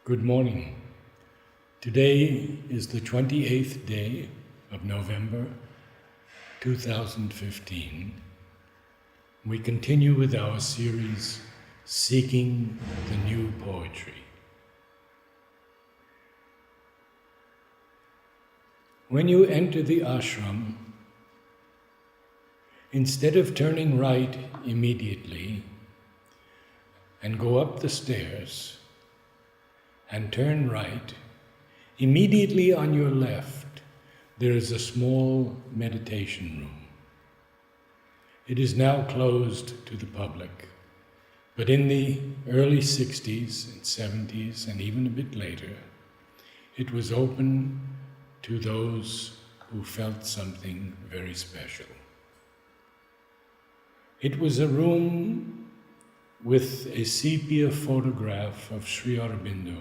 Good morning. Today is the 28th day of November 2015. We continue with our series, Seeking the New Poetry. When you enter the ashram, instead of turning right immediately and go up the stairs, and turn right, immediately on your left, there is a small meditation room. It is now closed to the public, but in the early 60s and 70s, and even a bit later, it was open to those who felt something very special. It was a room with a sepia photograph of Sri Aurobindo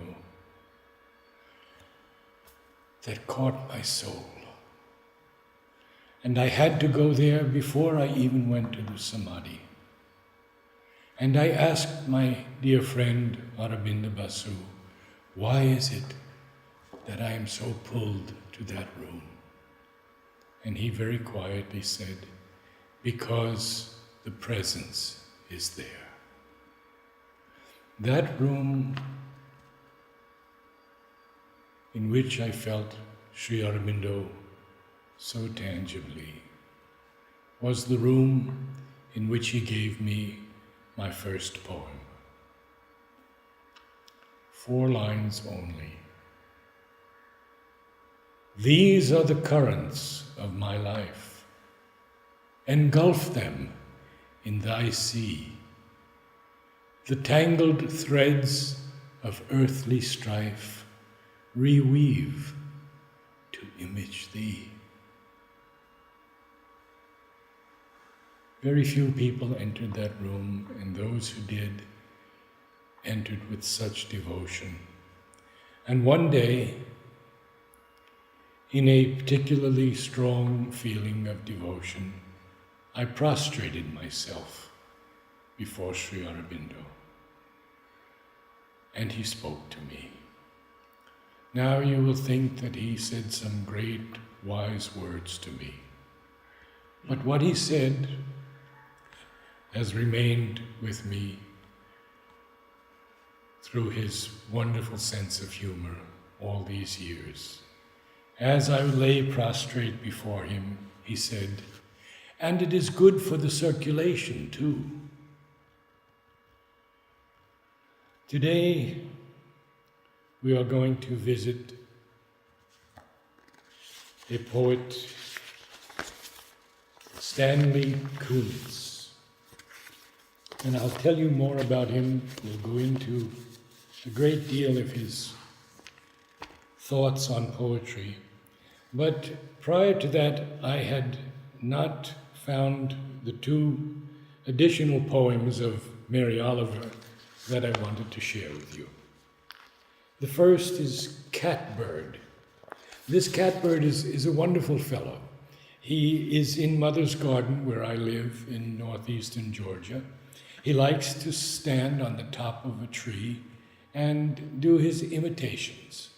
that caught my soul. And I had to go there before I even went to the Samadhi. And I asked my dear friend Aurobindo Basu, why is it that I am so pulled to that room? And he very quietly said, because the presence is there. That room in which I felt Sri Aurobindo so tangibly was the room in which he gave me my first poem. 4 lines only. These are the currents of my life. Engulf them in thy sea. The tangled threads of earthly strife reweave to image thee. Very few people entered that room, and those who did entered with such devotion. And one day, in a particularly strong feeling of devotion, I prostrated myself before Sri Aurobindo. And he spoke to me. Now you will think that he said some great wise words to me. But what he said has remained with me through his wonderful sense of humor all these years. As I lay prostrate before him, he said, and it is good for the circulation too. Today, we are going to visit a poet, Stanley Kunitz. And I'll tell you more about him. We'll go into a great deal of his thoughts on poetry. But prior to that, I had not found the 2 additional poems of Mary Oliver that I wanted to share with you. The first is Catbird. This catbird is a wonderful fellow. He is in Mother's Garden, where I live in northeastern Georgia. He likes to stand on the top of a tree and do his imitations.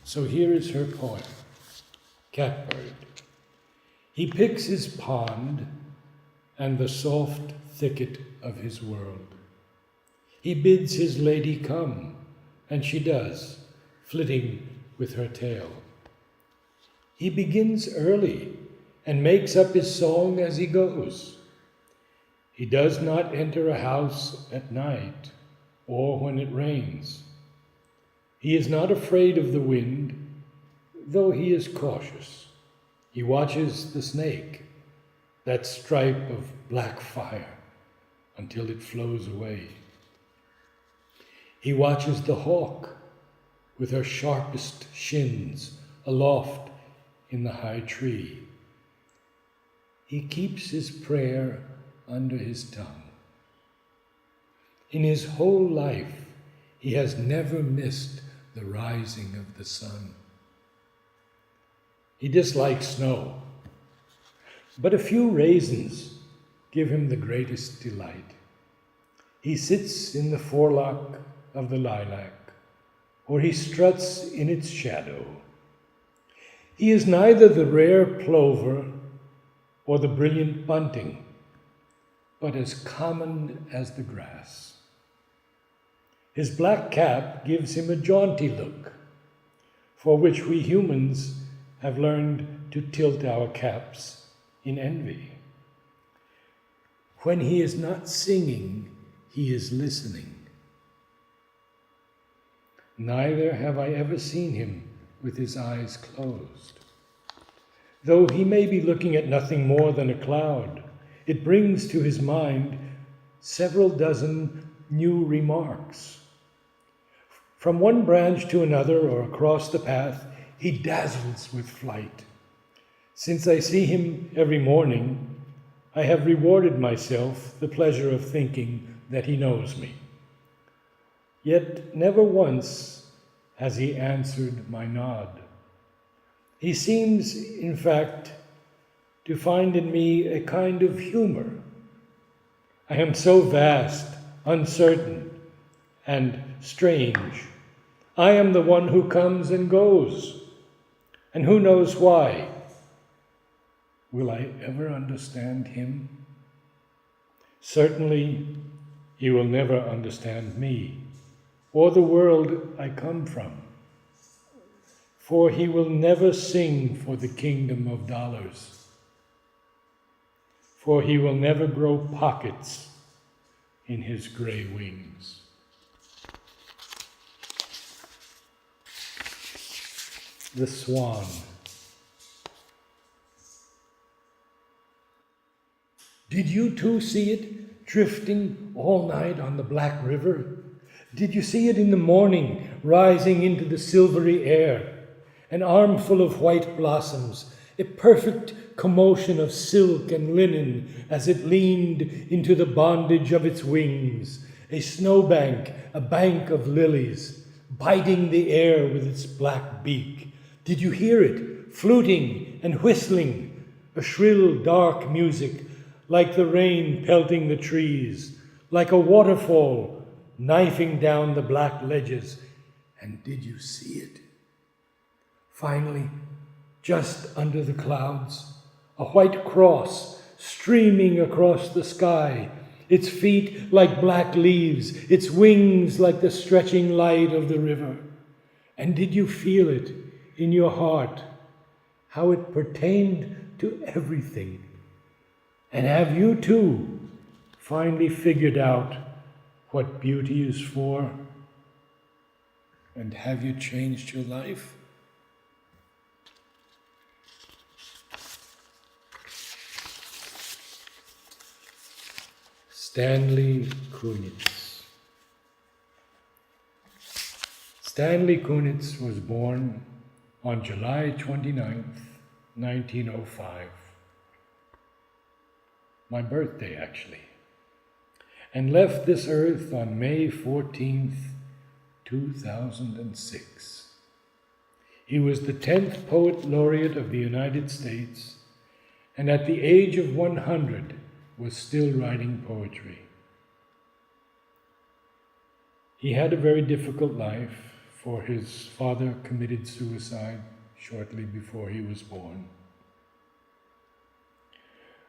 So here is her poem, Catbird. He picks his pond and the soft thicket of his world. He bids his lady come, and she does, flitting with her tail. He begins early and makes up his song as he goes. He does not enter a house at night or when it rains. He is not afraid of the wind, though he is cautious. He watches the snake, that stripe of black fire, until it flows away. He watches the hawk with her sharpest shins aloft in the high tree. He keeps his prayer under his tongue. In his whole life, he has never missed the rising of the sun. He dislikes snow, but a few raisins give him the greatest delight. He sits in the forelock of the lilac, or he struts in its shadow. He is neither the rare plover or the brilliant bunting, but as common as the grass. His black cap gives him a jaunty look, for which we humans have learned to tilt our caps in envy. When he is not singing, he is listening. Neither have I ever seen him with his eyes closed. Though he may be looking at nothing more than a cloud, it brings to his mind several dozen new remarks. From one branch to another or across the path, he dazzles with flight. Since I see him every morning, I have rewarded myself the pleasure of thinking that he knows me. Yet never once has he answered my nod. He seems, in fact, to find in me a kind of humor. I am so vast, uncertain, and strange. I am the one who comes and goes, and who knows why. Will I ever understand him? Certainly, he will never understand me, or the world I come from. For he will never sing for the kingdom of dollars. For he will never grow pockets in his gray wings. The Swan. Did you too see it drifting all night on the Black River? Did you see it in the morning rising into the silvery air? An armful of white blossoms, a perfect commotion of silk and linen as it leaned into the bondage of its wings, a snowbank, a bank of lilies, biting the air with its black beak. Did you hear it, fluting and whistling, a shrill, dark music, like the rain pelting the trees, like a waterfall knifing down the black ledges? And did you see it? Finally, just under the clouds, a white cross streaming across the sky, its feet like black leaves, its wings like the stretching light of the river. And did you feel it in your heart, how it pertained to everything? And have you too finally figured out what beauty is for? And have you changed your life? Stanley Kunitz. Stanley Kunitz was born on July 29th, 1905. My birthday, actually. And left this earth on May 14th, 2006. He was the 10th Poet Laureate of the United States, and at the age of 100 was still writing poetry. He had a very difficult life, for his father committed suicide shortly before he was born.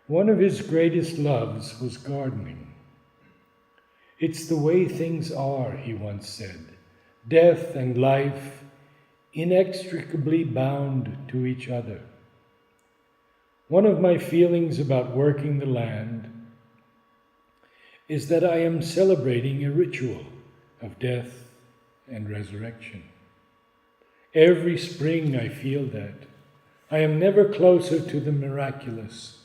One of his greatest loves was gardening. "It's the way things are," he once said, "death and life inextricably bound to each other. One of my feelings about working the land is that I am celebrating a ritual of death and resurrection. Every spring I feel that. I am never closer to the miraculous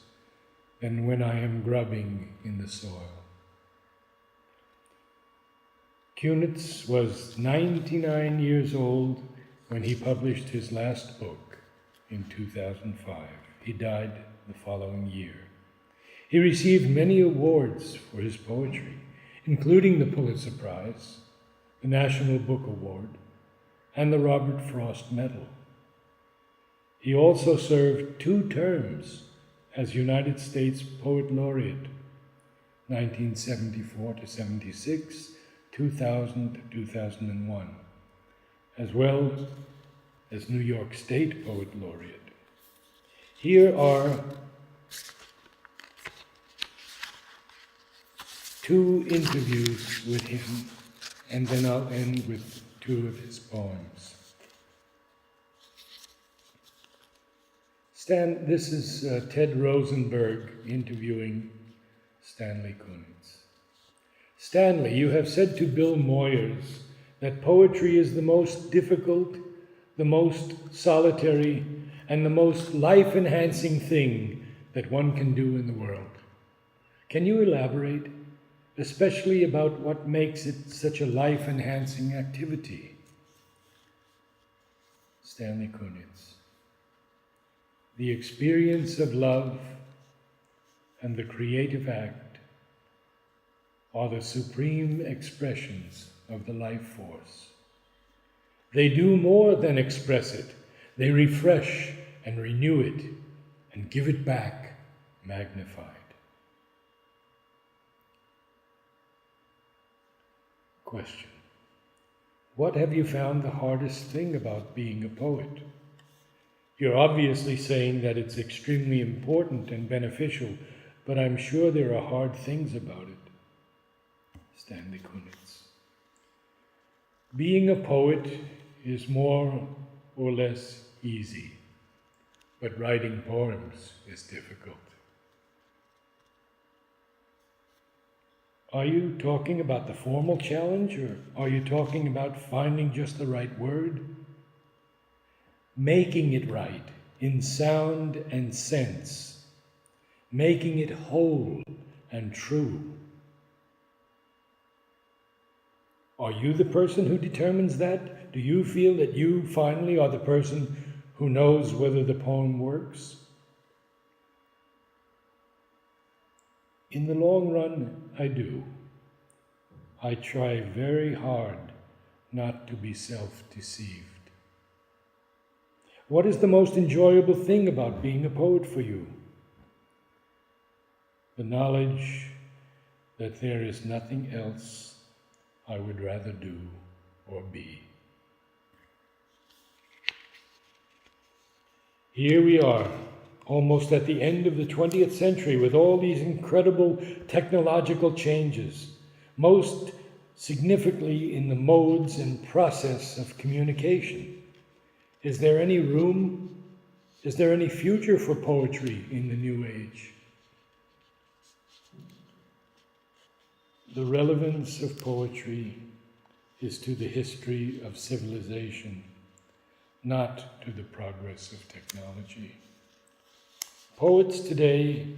than when I am grubbing in the soil." Kunitz was 99 years old when he published his last book in 2005. He died the following year. He received many awards for his poetry, including the Pulitzer Prize, the National Book Award, and the Robert Frost Medal. He also served 2 terms as United States Poet Laureate, 1974 to 76, 2000 to 2001. as well as New York State Poet Laureate. Here are two interviews with him, and then I'll end with two of his poems. This is Ted Rosenberg interviewing Stanley Kunitz. Stanley, you have said to Bill Moyers that poetry is the most difficult, the most solitary, and the most life-enhancing thing that one can do in the world. Can you elaborate, especially about what makes it such a life-enhancing activity? Stanley Kunitz. The experience of love and the creative act are the supreme expressions of the life force. They do more than express it. They refresh and renew it and give it back magnified. Question. What have you found the hardest thing about being a poet? You're obviously saying that it's extremely important and beneficial, but I'm sure there are hard things about it. Stanley Kunitz. Being a poet is more or less easy, but writing poems is difficult. Are you talking about the formal challenge, or are you talking about finding just the right word? Making it right in sound and sense, making it whole and true. Are you the person who determines that? Do you feel that you finally are the person who knows whether the poem works? In the long run, I do. I try very hard not to be self-deceived. What is the most enjoyable thing about being a poet for you? The knowledge that there is nothing else I would rather do or be. Here we are, almost at the end of the 20th century, with all these incredible technological changes, most significantly in the modes and process of communication. Is there any room? Is there any future for poetry in the new age? The relevance of poetry is to the history of civilization, not to the progress of technology. Poets today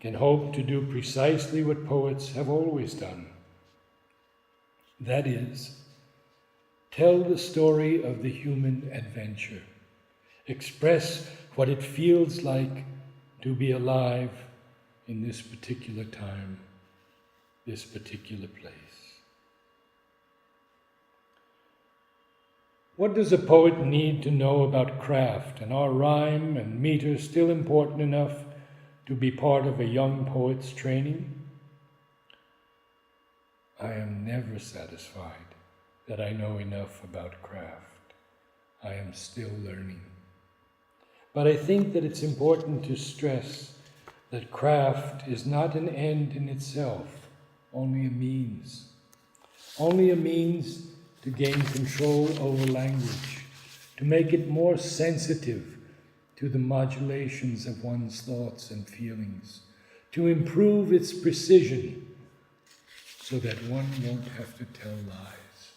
can hope to do precisely what poets have always done. That is, tell the story of the human adventure. Express what it feels like to be alive in this particular time, this particular place. What does a poet need to know about craft, and are rhyme and meter still important enough to be part of a young poet's training? I am never satisfied that I know enough about craft. I am still learning. But I think that it's important to stress that craft is not an end in itself, only a means. Only a means to gain control over language, to make it more sensitive to the modulations of one's thoughts and feelings, to improve its precision so that one won't have to tell lies.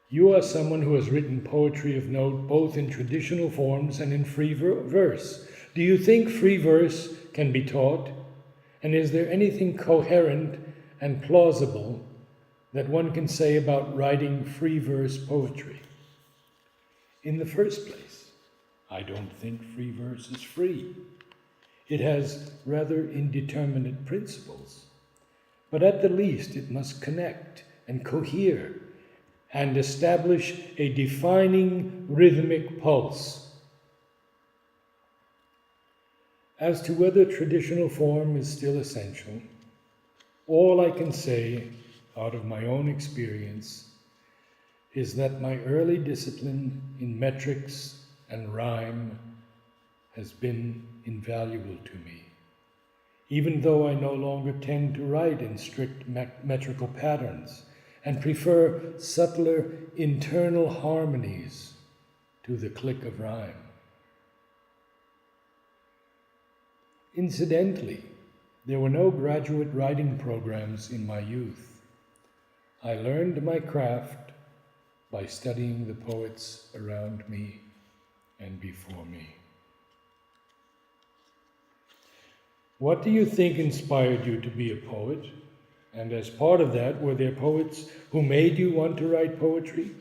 You are someone who has written poetry of note both in traditional forms and in free verse. Do you think free verse can be taught? And is there anything coherent and plausible that one can say about writing free verse poetry? In the first place, I don't think free verse is free. It has rather indeterminate principles. But at the least, it must connect and cohere and establish a defining rhythmic pulse. As to whether traditional form is still essential, all I can say out of my own experience is that my early discipline in metrics and rhyme has been invaluable to me. Even though I no longer tend to write in strict metrical patterns and prefer subtler internal harmonies to the click of rhyme. Incidentally, there were no graduate writing programs in my youth. I learned my craft by studying the poets around me and before me. What do you think inspired you to be a poet? And as part of that, were there poets who made you want to write poetry?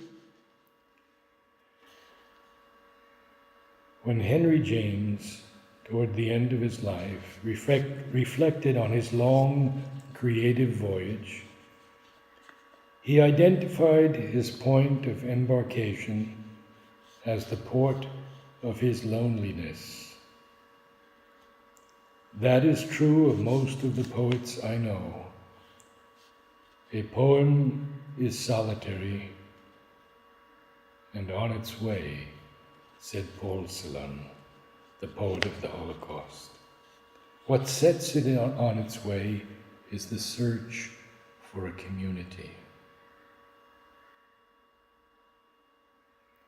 When Henry James, toward the end of his life, reflected on his long creative voyage, he identified his point of embarkation as the port of his loneliness. That is true of most of the poets I know. A poem is solitary and on its way, said Paul Celan, the poet of the Holocaust. What sets it on its way is the search for a community.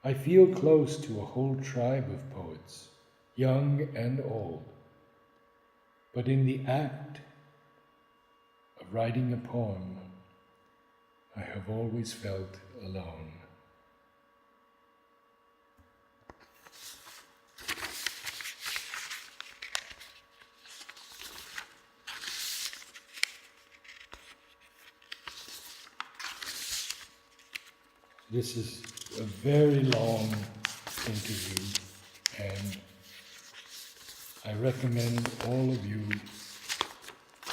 I feel close to a whole tribe of poets, young and old, but in the act of writing a poem, I have always felt alone. This is a very long interview, and I recommend all of you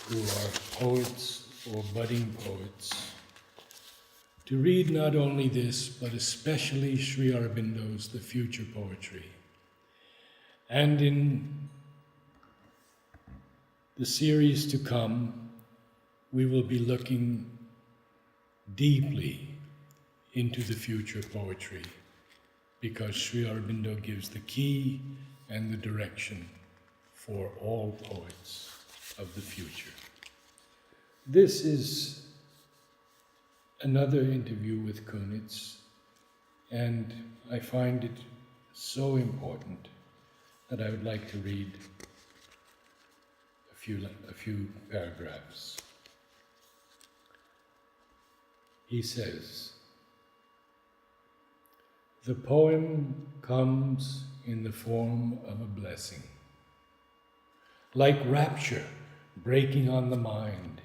who are poets or budding poets to read not only this, but especially Sri Aurobindo's The Future Poetry. And in the series to come, we will be looking deeply into the future poetry, because Sri Aurobindo gives the key and the direction for all poets of the future. This is another interview with Kunitz, and I find it so important that I would like to read a few paragraphs. He says, "The poem comes in the form of a blessing, like rapture breaking on the mind,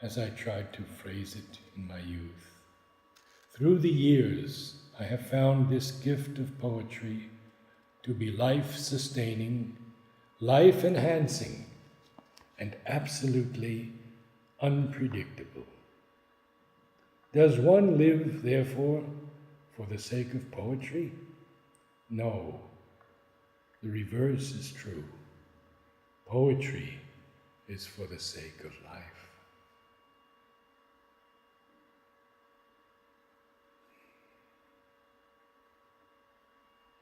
as I tried to phrase it in my youth. Through the years, I have found this gift of poetry to be life-sustaining, life-enhancing, and absolutely unpredictable. Does one live, therefore, for the sake of poetry? No, the reverse is true. Poetry is for the sake of life."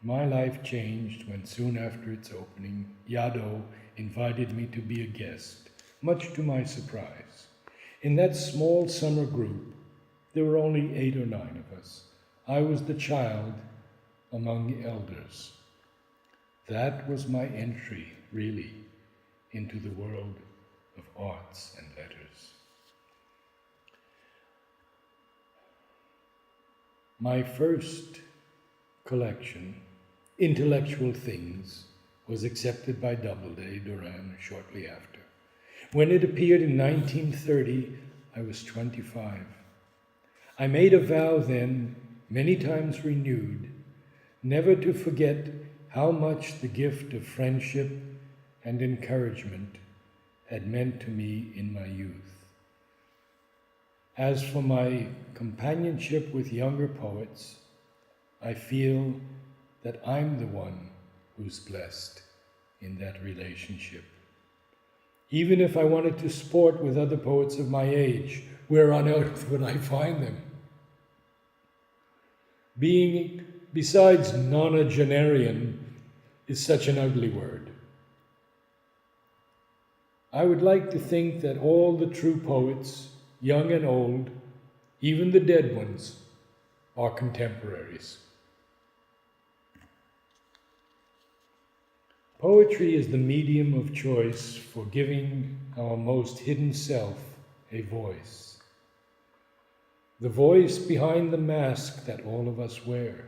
My life changed when, soon after its opening, Yado invited me to be a guest, much to my surprise. In that small summer group, there were only 8 or 9 of us. I was the child among elders. That was my entry, really, into the world of arts and letters. My first collection, Intellectual Things, was accepted by Doubleday, Duran, shortly after. When it appeared in 1930, I was 25. I made a vow then, many times renewed, never to forget how much the gift of friendship and encouragement had meant to me in my youth. As for my companionship with younger poets, I feel that I'm the one who's blessed in that relationship. Even if I wanted to sport with other poets of my age where on earth would I find them? Being, besides nonagenarian, is such an ugly word. I would like to think that all the true poets, young and old, even the dead ones, are contemporaries. Poetry is the medium of choice for giving our most hidden self a voice. The voice behind the mask that all of us wear.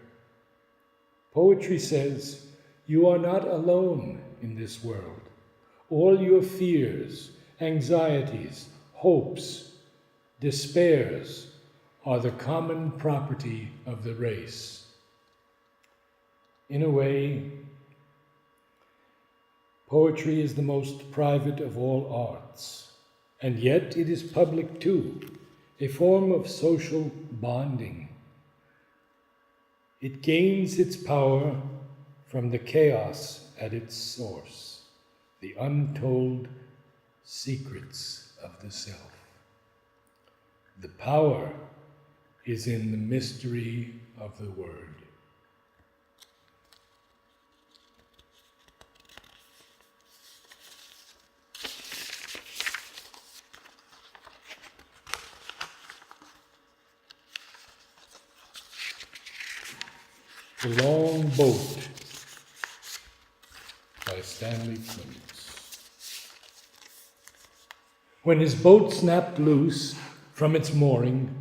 Poetry says, you are not alone in this world. All your fears, anxieties, hopes, despairs are the common property of the race. In a way, poetry is the most private of all arts, and yet it is public too, a form of social bonding. It gains its power from the chaos at its source, the untold secrets of the self. The power is in the mystery of the word. The Long Boat by Stanley Kunitz. When his boat snapped loose from its mooring,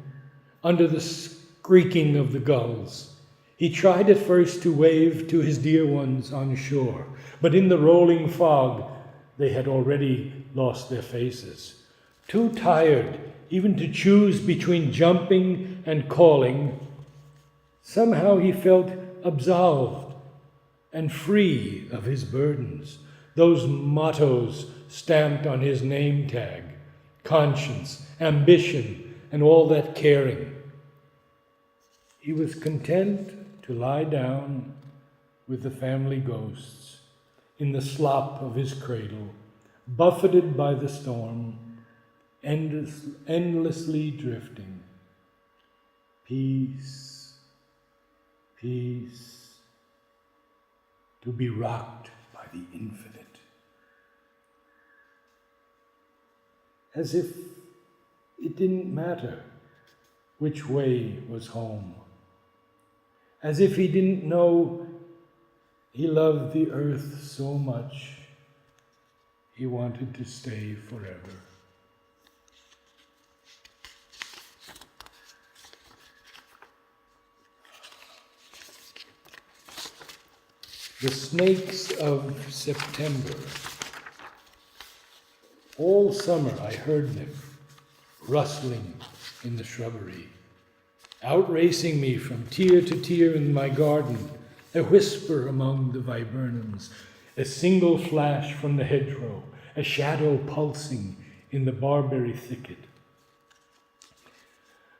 under the squeaking of the gulls, he tried at first to wave to his dear ones on shore, but in the rolling fog they had already lost their faces. Too tired even to choose between jumping and calling, somehow he felt absolved and free of his burdens, those mottos stamped on his name tag, conscience, ambition, and all that caring. He was content to lie down with the family ghosts in the slop of his cradle, buffeted by the storm, endlessly drifting. Peace, peace, to be rocked by the infinite. As if it didn't matter which way was home. As if he didn't know he loved the earth so much, he wanted to stay forever. The snakes of September. All summer I heard them rustling in the shrubbery, outracing me from tier to tier in my garden, a whisper among the viburnums, a single flash from the hedgerow, a shadow pulsing in the barberry thicket.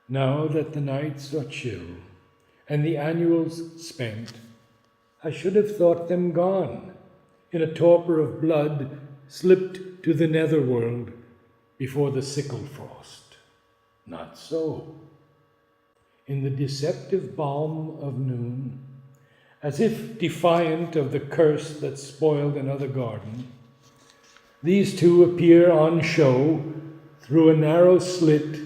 Now that the nights are chill and the annuals spent, I should have thought them gone, in a torpor of blood slipped to the netherworld before the sickle frost. Not so. In the deceptive balm of noon, as if defiant of the curse that spoiled another garden, these two appear on show through a narrow slit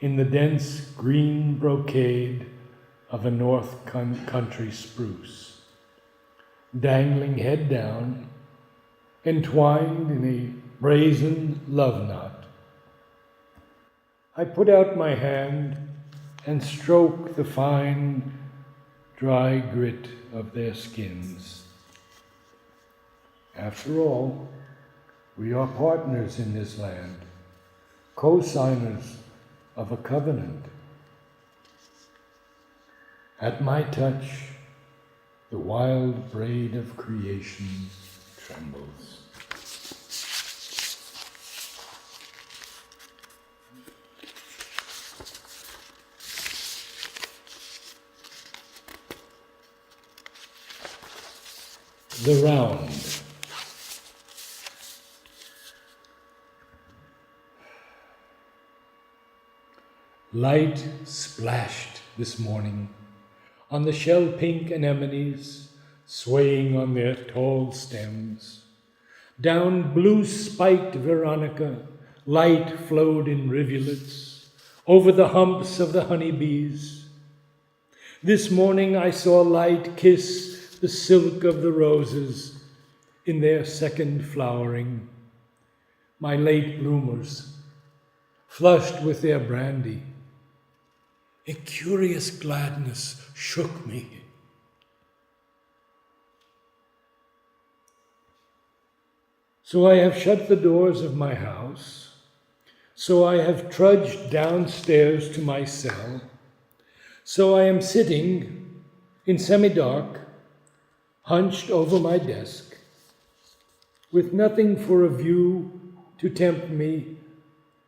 in the dense green brocade of a north country spruce. Dangling head down, entwined in a brazen love knot. I put out my hand and stroke the fine, dry grit of their skins. After all, we are partners in this land, co-signers of a covenant. At my touch, the wild braid of creation trembles. The round. Light splashed this morning on the shell-pink anemones swaying on their tall stems. Down blue-spiked veronica, light flowed in rivulets over the humps of the honeybees. This morning I saw light kiss the silk of the roses in their second flowering. My late bloomers, flushed with their brandy. A curious gladness shook me. So I have shut the doors of my house. So I have trudged downstairs to my cell. So I am sitting in semi-dark, hunched over my desk, with nothing for a view to tempt me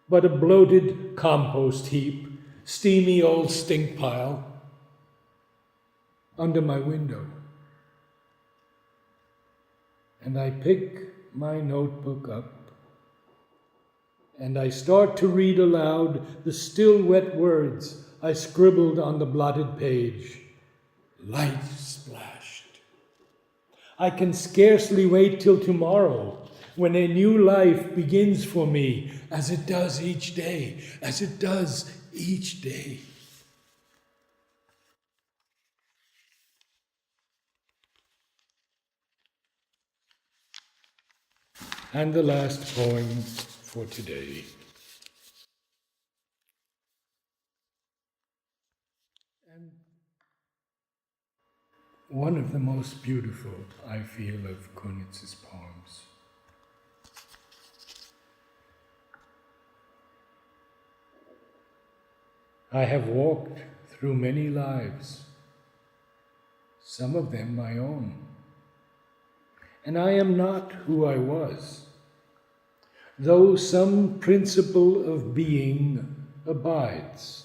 but a bloated compost heap, steamy old stink pile under my window. And I pick my notebook up and I start to read aloud the still wet words I scribbled on the blotted page. Light splashed. I can scarcely wait till tomorrow, when a new life begins for me, as it does each day, as it does each day. And the last poem for today. And one of the most beautiful, I feel, of Kunitz's poems. I have walked through many lives, some of them my own, and I am not who I was, though some principle of being abides,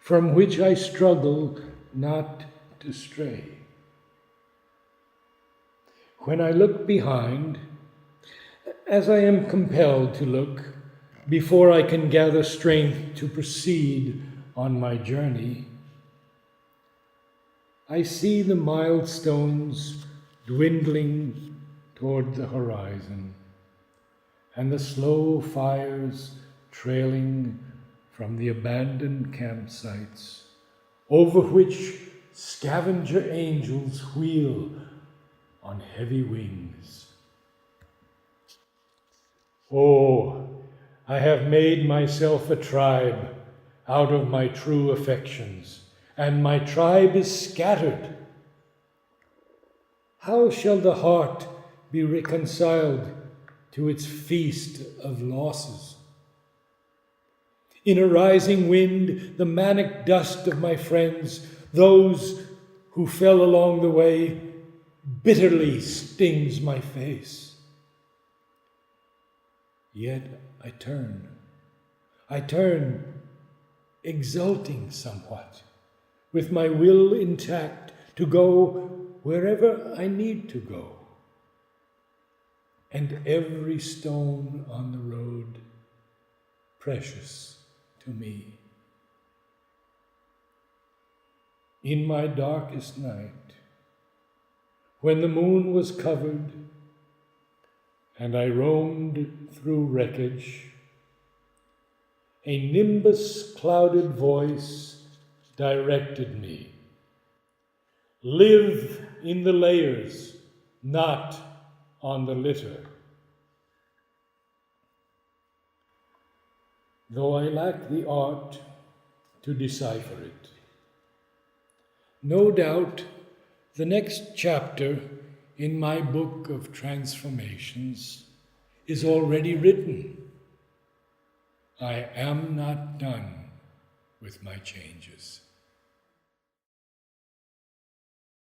from which I struggle not to stray. When I look behind, as I am compelled to look before I can gather strength to proceed on my journey, I see the milestones dwindling toward the horizon and the slow fires trailing from the abandoned campsites over which scavenger angels wheel on heavy wings. Oh, I have made myself a tribe out of my true affections, and my tribe is scattered. How shall the heart be reconciled to its feast of losses? In a rising wind, the manic dust of my friends, those who fell along the way, bitterly stings my face. Yet I turn, exulting somewhat, with my will intact to go wherever I need to go, and every stone on the road precious to me. In my darkest night, when the moon was covered and I roamed through wreckage, a nimbus-clouded voice directed me. Live in the layers, not on the litter. Though I lack the art to decipher it. No doubt the next chapter in my book of transformations is already written. I am not done with my changes.